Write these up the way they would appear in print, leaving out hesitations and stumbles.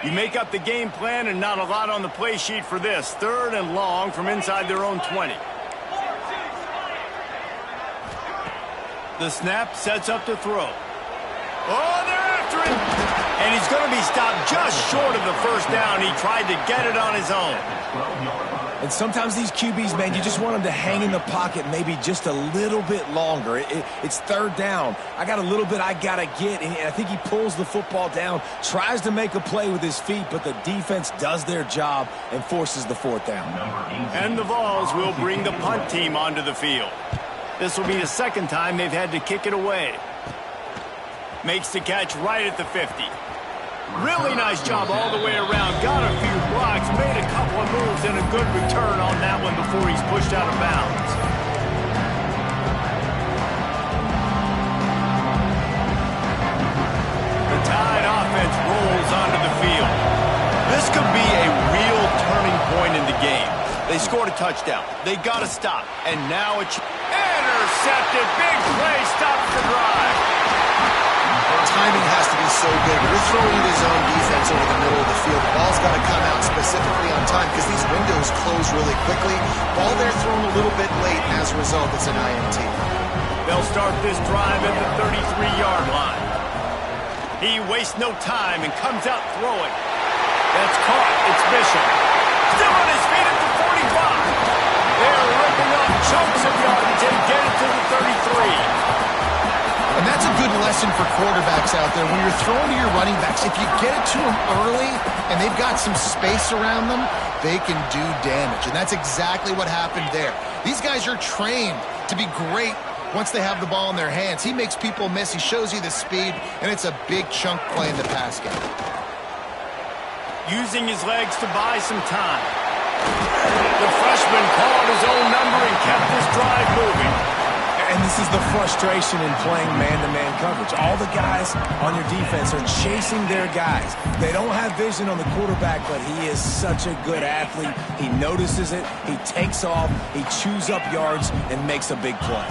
You make up the game plan and not a lot on the play sheet for this. 3rd and long from inside their own 20. The snap sets up to throw. Oh, they're after him! And he's going to be stopped just short of the first down. He tried to get it on his own. And sometimes these QBs, man, you just want them to hang in the pocket maybe just a little bit longer. It's 3rd down. I got a little bit I got to get, and I think he pulls the football down, tries to make a play with his feet, but the defense does their job and forces the 4th down. And the Vols will bring the punt team onto the field. This will be the 2nd time they've had to kick it away. Makes the catch right at the 50. Really nice job all the way around. Got a few blocks, made a couple of moves, and a good return on that one before he's pushed out of bounds. The Tide offense rolls onto the field. This could be a real turning point in the game. They scored a touchdown. They got to stop. And now it's intercepted. Big play stops the drive. Timing has to be so good. When you're throwing his own defense over the middle of the field, the ball's got to come out specifically on time because these windows close really quickly. Ball there thrown a little bit late, and as a result, it's an INT. They'll start this drive at the 33-yard line. He wastes no time and comes out throwing. That's caught. It's Bishop. Still on his feet at the 45. They're ripping off chunks of yardage and get it to the 33. And that's a good lesson for quarterbacks out there. When you're throwing to your running backs, if you get it to them early and they've got some space around them, they can do damage. And that's exactly what happened there. These guys are trained to be great once they have the ball in their hands. He makes people miss. He shows you the speed, and it's a big chunk play in the pass game. Using his legs to buy some time. The freshman called his own number and kept this drive moving. And this is the frustration in playing man-to-man coverage. All the guys on your defense are chasing their guys. They don't have vision on the quarterback, but he is such a good athlete. He notices it, he takes off, he chews up yards, and makes a big play.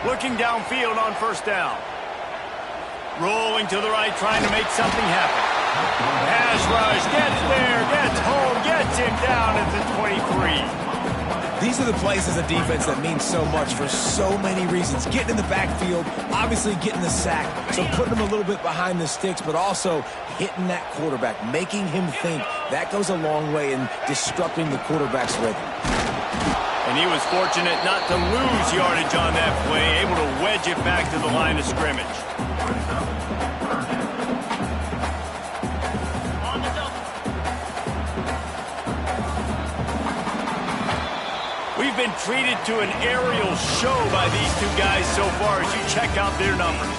Looking downfield on 1st down. Rolling to the right, trying to make something happen. Pass rush, gets there, gets home, gets him down at the 23. These are the plays as a defense that mean so much for so many reasons. Getting in the backfield, obviously getting the sack, so putting him a little bit behind the sticks, but also hitting that quarterback, making him think. That goes a long way in disrupting the quarterback's rhythm. And he was fortunate not to lose yardage on that play, able to wedge it back to the line of scrimmage. We've been treated to an aerial show by these two guys so far as you check out their numbers.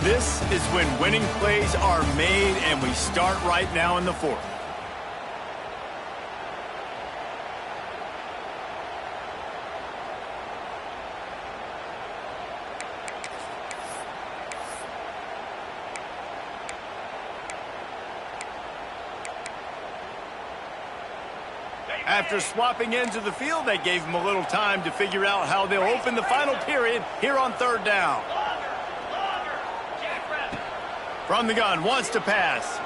This is when winning plays are made, and we start right now in the 4th. After swapping ends of the field, they gave him a little time to figure out how they'll open the final period here on 3rd down. From the gun, wants to pass.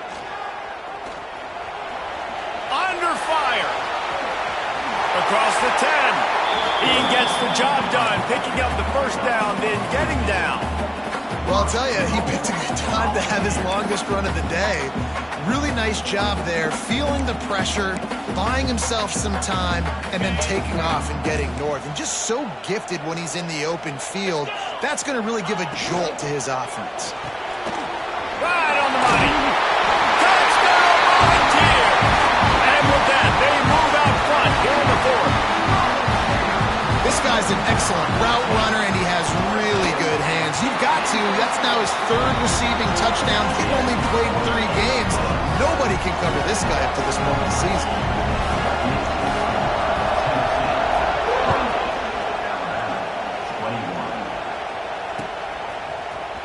Under fire. Across the 10. He gets the job done, picking up the 1st down, then getting down. Well, I'll tell you, he picked a good time to have his longest run of the day. Really nice job there, feeling the pressure, buying himself some time, and then taking off and getting north. And just so gifted when he's in the open field. That's going to really give a jolt to his offense. Right on the money. Touchdown, Volunteer! And with that, they move out front here in the 4th. This guy's an excellent route runner, and he has really good hands. You've got to. That's now his 3rd receiving touchdown. He's only played 3 games. Nobody can cover this guy up to this point in the season.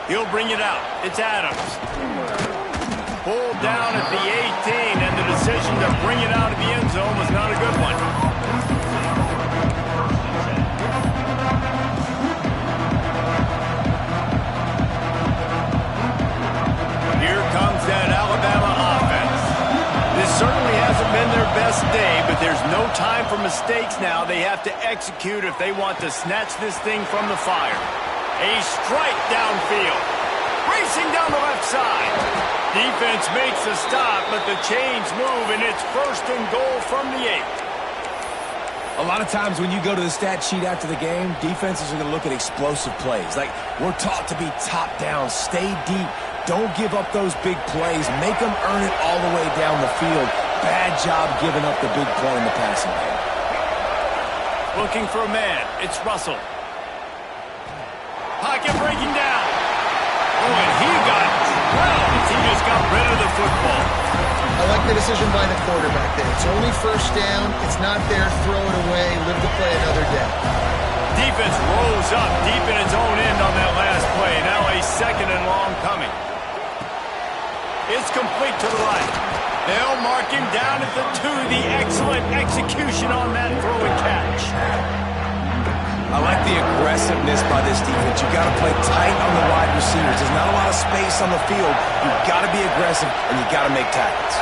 He'll bring it out. It's Adams. Pulled down at the 18, and the decision to bring it out of the end zone was not a good one. Here comes that Alabama offense. best day, but there's no time for mistakes now. They have to execute if they want to snatch this thing from the fire. A strike downfield. Racing down the left side. Defense makes a stop, but the chains move, and it's 1st and goal from the 8. A lot of times when you go to the stat sheet after the game, defenses are going to look at explosive plays. Like, we're taught to be top down, stay deep, don't give up those big plays, make them earn it all the way down the field. Bad job giving up the big play in the passing game. Looking for a man. It's Russell. Pocket breaking down. Oh, and he got drowned. He just got rid of the football. I like the decision by the quarterback there. It's only 1st down. It's not there. Throw it away. Live to play another day. Defense rose up deep in its own end on that last play. Now a 2nd and long coming. It's complete to the right. They'll mark him down at the 2. The excellent execution on that throw and catch. I like the aggressiveness by this defense. You've got to play tight on the wide receivers. There's not a lot of space on the field. You've got to be aggressive, and you've got to make tackles.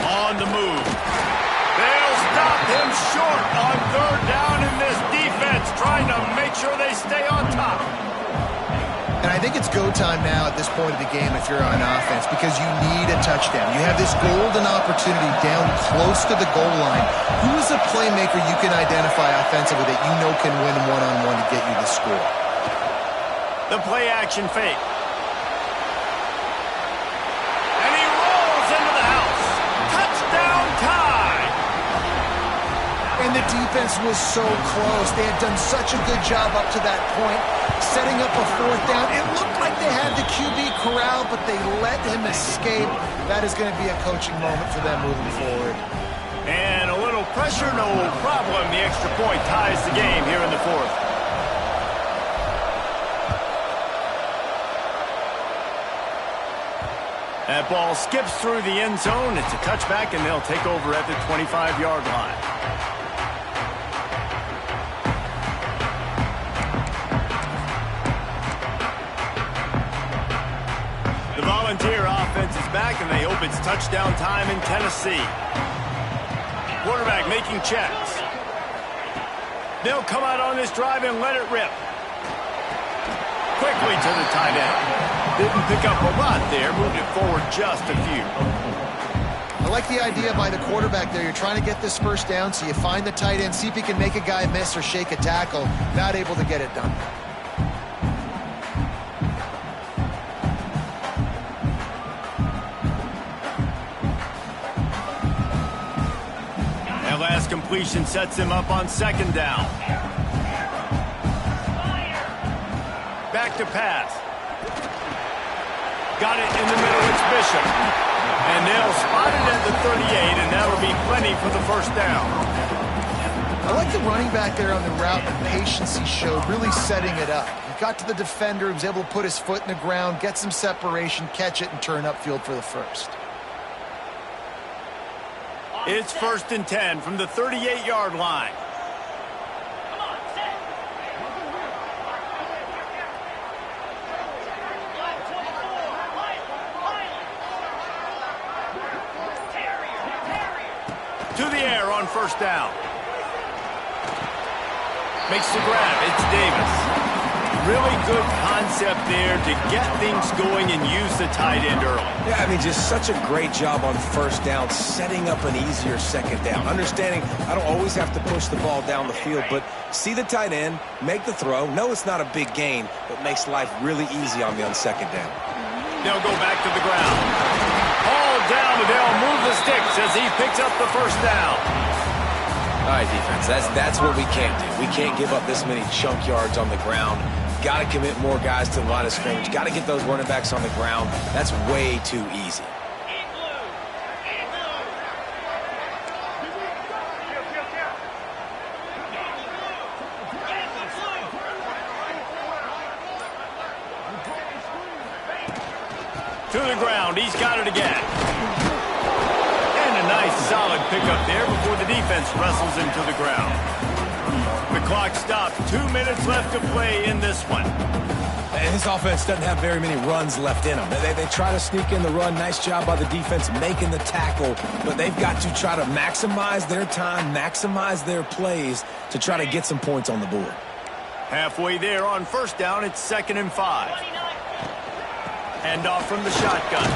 On the move. They'll stop him short on 3rd down in this defense, trying to make sure they stay on top. And I think it's go time now at this point of the game if you're on offense because you need a touchdown. You have this golden opportunity down close to the goal line. Who is a playmaker you can identify offensively that you know can win one-on-one to get you the score? The play action fake. And he rolls into the house. Touchdown tie. And the defense was so close. They had done such a good job up to that point, setting up a 4th down. It looked like they had the QB corralled, but they let him escape. That is going to be a coaching moment for them moving forward. And a little pressure, no problem. The extra point ties the game here in the 4th. That ball skips through the end zone. It's a touchback, and they'll take over at the 25-yard line. The Volunteer offense is back, and they hope it's touchdown time in Tennessee. Quarterback making checks. They'll come out on this drive and let it rip. Quickly to the tight end. Didn't pick up a lot there, moved it forward just a few. I like the idea by the quarterback there. You're trying to get this 1st down, so you find the tight end, see if he can make a guy miss or shake a tackle. Not able to get it done. That last completion sets him up on 2nd down. Back to pass. Got it in the middle, it's Bishop. And they'll spot it at the 38, and that'll be plenty for the 1st down. I like the running back there on the route, the patience he showed, really setting it up. He got to the defender, he was able to put his foot in the ground, get some separation, catch it, and turn upfield for the 1st. It's 1st and 10 from the 38-yard line. To the air on 1st down. Makes the grab. It's Davis. Really good concept there to get things going and use the tight end early. Yeah, I mean, just such a great job on 1st down, setting up an easier 2nd down. Understanding I don't always have to push the ball down the field, but see the tight end, make the throw. No, it's not a big gain, but makes life really easy on me on 2nd down. They'll go back to the ground. All down, and they'll move the sticks as he picks up the 1st down. All right, defense, that's what we can't do. We can't give up this many chunk yards on the ground. Got to commit more guys to the line of scrimmage. Got to get those running backs on the ground. That's way too easy. To the ground, he's got it again. And a nice solid pickup there before the defense wrestles him to the ground. The clock stopped. 2 minutes left to play in this one. And this offense doesn't have very many runs left in them. They try to sneak in the run. Nice job by the defense making the tackle. But they've got to try to maximize their time, maximize their plays to try to get some points on the board. Halfway there on first down, it's 2nd and 5. Hand off from the shotgun.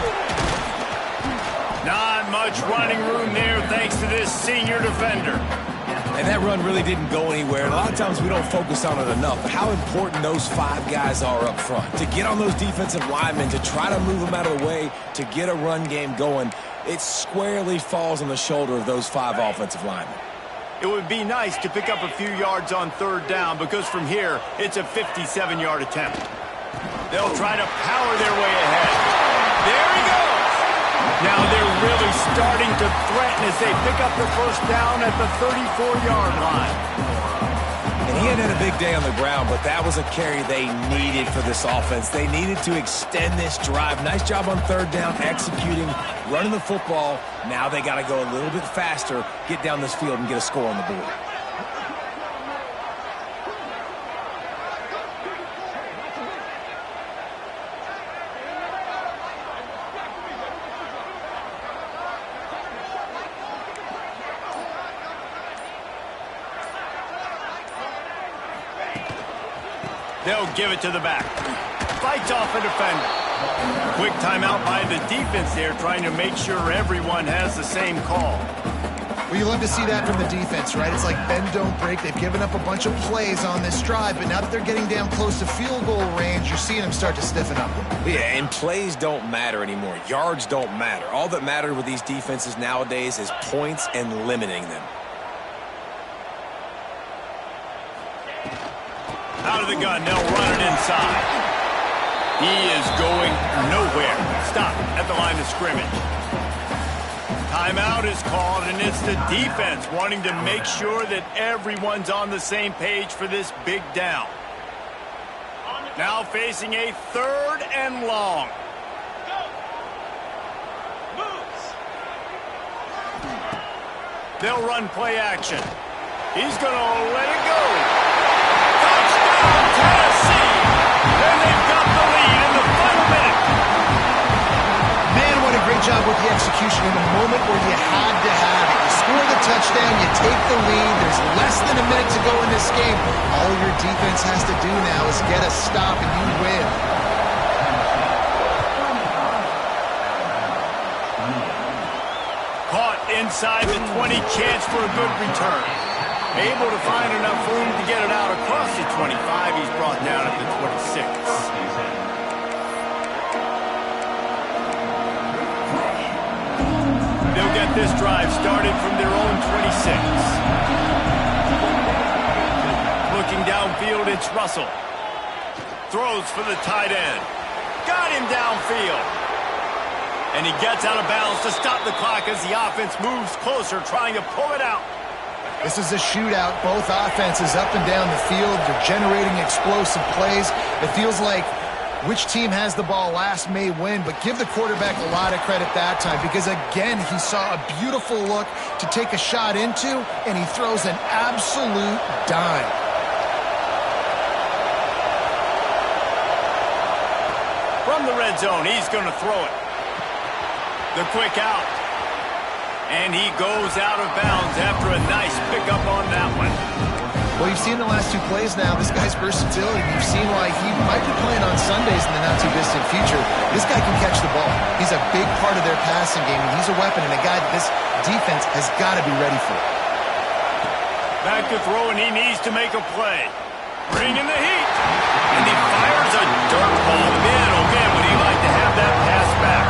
Not much running room there thanks to this senior defender. And that run really didn't go anywhere. And a lot of times we don't focus on it enough. But how important those 5 guys are up front. To get on those defensive linemen, to try to move them out of the way, to get a run game going, it squarely falls on the shoulder of those 5 offensive linemen. It would be nice to pick up a few yards on 3rd down because from here, it's a 57-yard attempt. They'll try to power their way ahead. There he goes. Now they're really starting to threaten as they pick up the first down at the 34-yard line. And he hadn't had a big day on the ground, but that was a carry they needed for this offense. They needed to extend this drive. Nice job on 3rd down, executing, running the football. Now they got to go a little bit faster, get down this field, and get a score on the board. They'll give it to the back. Fights off a defender. Quick timeout by the defense there, trying to make sure everyone has the same call. Well, you love to see that from the defense, right? It's like bend, don't break. They've given up a bunch of plays on this drive, but now that they're getting down close to field goal range, you're seeing them start to stiffen up. Yeah, and plays don't matter anymore. Yards don't matter. All that matters with these defenses nowadays is points and limiting them. Out of the gun, they'll run it inside. He is going nowhere. Stop at the line of scrimmage. Timeout is called, and it's the defense wanting to make sure that everyone's on the same page for this big down. Now facing a 3rd and long. They'll run play action. He's going to let it go. Touchdown, Tennessee! And they've got the lead in the final minute. Man, what a great job with the execution in a moment where you had to have it. You score the touchdown, you take the lead. There's less than a minute to go in this game. All your defense has to do now is get a stop and you win. Caught inside the 20, chance for a good return. Able to find enough room to get it out across the 25. He's brought down at the 26. They'll get this drive started from their own 26. Looking downfield, it's Russell. Throws for the tight end. Got him downfield. And he gets out of bounds to stop the clock as the offense moves closer, trying to pull it out. This is a shootout. Both offenses up and down the field. They're generating explosive plays. It feels like which team has the ball last may win, but give the quarterback a lot of credit that time because, again, he saw a beautiful look to take a shot into, and he throws an absolute dime. From the red zone, he's going to throw it. The quick out. And he goes out of bounds after a nice pickup on that one. Well, you've seen the last 2 plays now. This guy's versatility. You've seen why he might be playing on Sundays in the not-too-distant future. This guy can catch the ball. He's a big part of their passing game, and he's a weapon and a guy that this defense has got to be ready for. Back to throw, and he needs to make a play. Bringing the heat. And he fires a dirt ball. Man, oh man, would he like to have that pass back.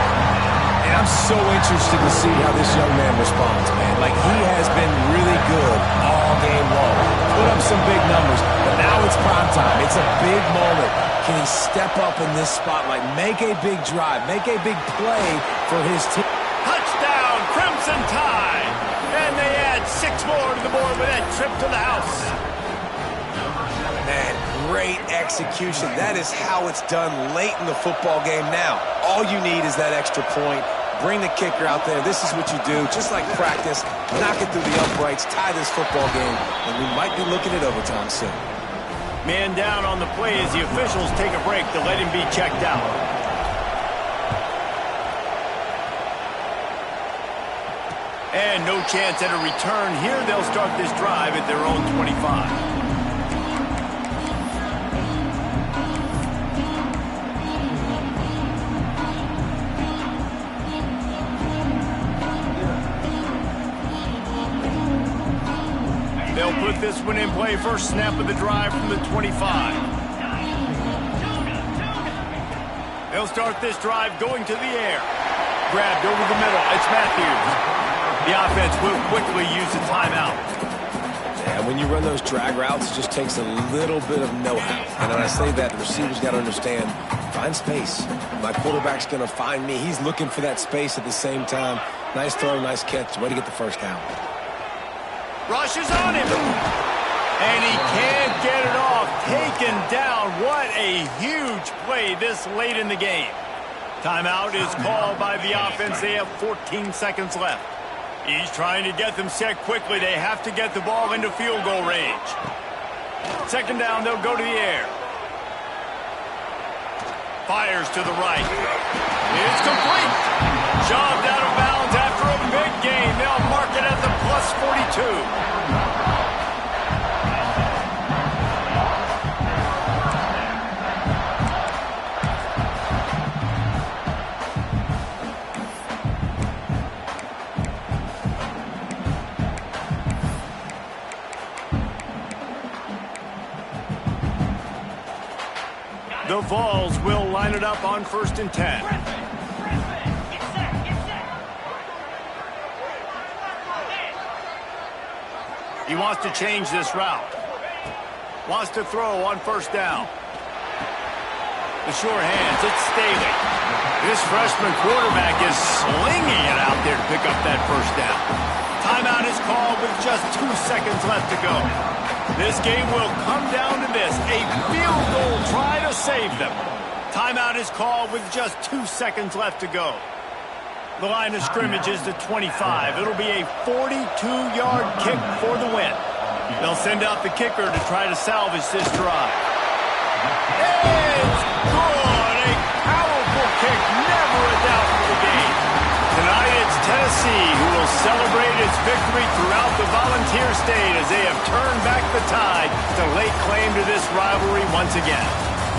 And I'm so interested to see how this young man responds, man. Like, he has been really good all game long. Put up some big numbers, but now it's prime time. It's a big moment. Can he step up in this spotlight, make a big drive, make a big play for his team? Touchdown, Crimson Tide. And they add 6 more to the board with that trip to the house. Man, great execution. That is how it's done late in the football game now. All you need is that extra point. bring the kicker out there. This is what you do, just like practice. Knock it through the uprights, tie this football game, and we might be looking at overtime soon. Man down on the play as the officials take a break to let him be checked out. And no chance at a return here. They'll start this drive at their own 25. They'll put this one in play. First snap of the drive from the 25. They'll start this drive going to the air. Grabbed over the middle. It's Matthews. The offense will quickly use a timeout. And when you run those drag routes, it just takes a little bit of know-how. And when I say that, the receiver's got to understand, find space. My quarterback's going to find me. He's looking for that space at the same time. Nice throw, nice catch. Way to get the first down. Rushes on him. And he can't get it off. Taken down. What a huge play this late in the game. Timeout is called by the offense. They have 14 seconds left. He's trying to get them set quickly. They have to get the ball into field goal range. Second down, they'll go to the air. Fires to the right. It's complete. Shoved out of bounds after a big gain. They'll mark it at the +42. The Vols will line it up on 1st and 10. He wants to change this route. Wants to throw on 1st down. The sure hands, it's Staley. This freshman quarterback is slinging it out there to pick up that 1st down. Timeout is called with just 2 seconds left to go. This game will come down to this, a field goal try to save them. Timeout is called with just 2 seconds left to go. The line of scrimmage is the 25. It'll be a 42-yard kick for the win. They'll send out the kicker to try to salvage this drive. It's good! A powerful kick, never a doubt for the game. Tonight it's Tennessee who will celebrate its victory throughout the Volunteer State as they have turned back the tide to lay claim to this rivalry once again.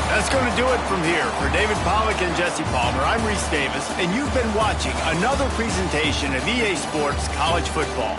That's going to do it from here. For David Pollack and Jesse Palmer, I'm Reese Davis, and you've been watching another presentation of EA Sports College Football.